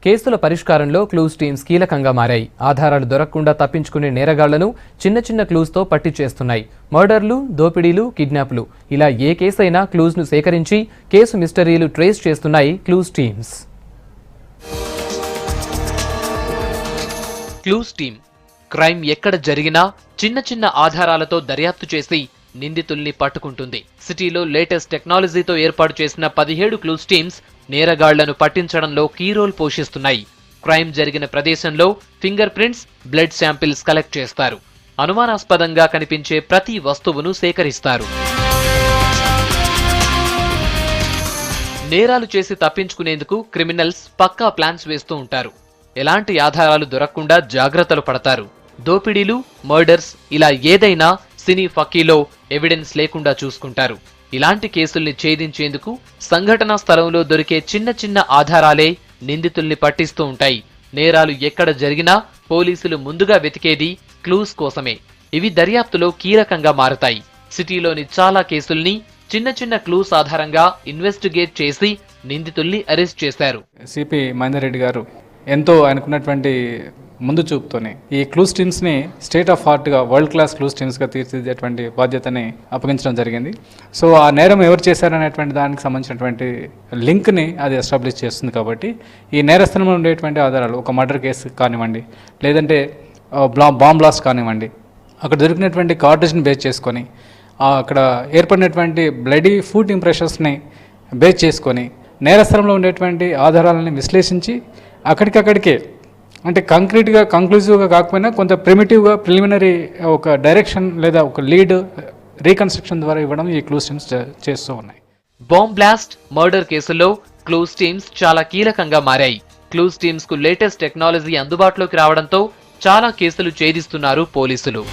కేసుల పరిష్కారంలో clues teams కీలకంగా మారాయి. ఆధారాలు దొరకకుండా తప్పించుకునే నేరగాళ్లను చిన్న చిన్న క్లూస్తో పట్టి చేస్తున్నాయి. మర్డర్లు, దోపిడీలు, కిడ్నాప్లు ఇలా ఏ కేసైనా క్లూస్ను సేకరించి కేసు మిస్టరీలు ట్రేస్ చేస్తున్నాయి clues teams. Clues team crime ఎక్కడ జరిగినా చిన్న చిన్న ఆధారాలతో దర్యాప్తు చేసి నిందితుల్ని పట్టుకుంటుంది. సిటీలో లేటెస్ట్ టెక్నాలజీతో ఏర్పాటు చేసిన 17 క్లూస్ టీమ్స్ నేరగాళ్లను పట్టించడంలో కీ రోల్ పోషిస్తున్నాయి. క్రైమ్ జరిగిన ప్రదేశంలో finger prints, blood samples collect చేస్తారు. అనుమానాస్పదంగా కనిపించే ప్రతి వస్తువును సేకరిస్తారు. నేరాలు చేసి తప్పించుకునేందుకు క్రిమినల్స్ పక్కా ప్లాన్స్ వేస్తూ ఉంటారు. ఎలాంటి ఆధారాలు దొరకకుండా జాగ్రత్తలు పడతారు. దోపిడీలు, మర్డర్స్ ఇలా ఏదైనా సినీ ఫకీలో ఎవిడెన్స్ లేకుండా చూసుకుంటారు. ఇలాంటి కేసుల్ని ఛేదించేందుకు సంఘటనా స్థలంలో దొరికే చిన్న చిన్న ఆధారాలే నిందితుల్ని పట్టిస్తూ ఉంటాయి. నేరాలు ఎక్కడ జరిగినా పోలీసులు ముందుగా వెతికేది క్లూస్ కోసమే. ఇవి దర్యాప్తులో కీలకంగా మారతాయి. సిటీలోని చాలా కేసుల్ని చిన్న చిన్న క్లూస్ ఆధారంగా ఇన్వెస్టిగేట్ చేసి నిందితుల్ని అరెస్ట్ చేశారు. సిపి మహేందర్ రెడ్డి గారు ఎంతో ఆయనకున్నటువంటి ముందు చూపుతోనే ఈ క్లూస్ టీమ్స్ని స్టేట్ ఆఫ్ ఆర్ట్గా వరల్డ్ క్లాస్ క్లూస్ టీమ్స్గా తీర్చిదిద్దేటువంటి బాధ్యతని అప్పగించడం జరిగింది. సో ఆ నేరం ఎవరు చేశారనేటువంటి దానికి సంబంధించినటువంటి లింక్ని అది ఎస్టాబ్లిష్ చేస్తుంది. కాబట్టి ఈ నేరస్థలంలో ఉండేటువంటి ఆధారాలు, ఒక మర్డర్ కేసు కానివ్వండి, లేదంటే బాంబ్ బ్లాస్ట్ కానివ్వండి, అక్కడ దొరికినటువంటి కార్టేజ్ని బేస్ చేసుకొని, అక్కడ ఏర్పడినటువంటి బ్లడీ ఫుడ్ ఇంప్రెషన్స్ని బేస్ చేసుకొని నేరస్థలంలో ఉండేటువంటి ఆధారాలని విశ్లేషించి అక్కడికక్కడికే, అంటే కంక్రీట్గా కంక్లూజివ్గా కాకపోయినా కొంత ప్రిమిటివ్గా ప్రిలిమినరీ ఒక డైరెక్షన్ లేదా ఒక లీడ్ రీకన్స్ట్రక్షన్ ద్వారా ఇవ్వడం ఈ క్లూస్ టీమ్స్ చేస్తూ ఉన్నాయి. బాంబ్ బ్లాస్ట్, మర్డర్ కేసుల్లో క్లూస్ టీమ్స్ చాలా కీలకంగా మారాయి. క్లూస్ టీమ్స్ కు లేటెస్ట్ టెక్నాలజీ అందుబాటులోకి రావడంతో చాలా కేసులు ఛేదిస్తున్నారు పోలీసులు.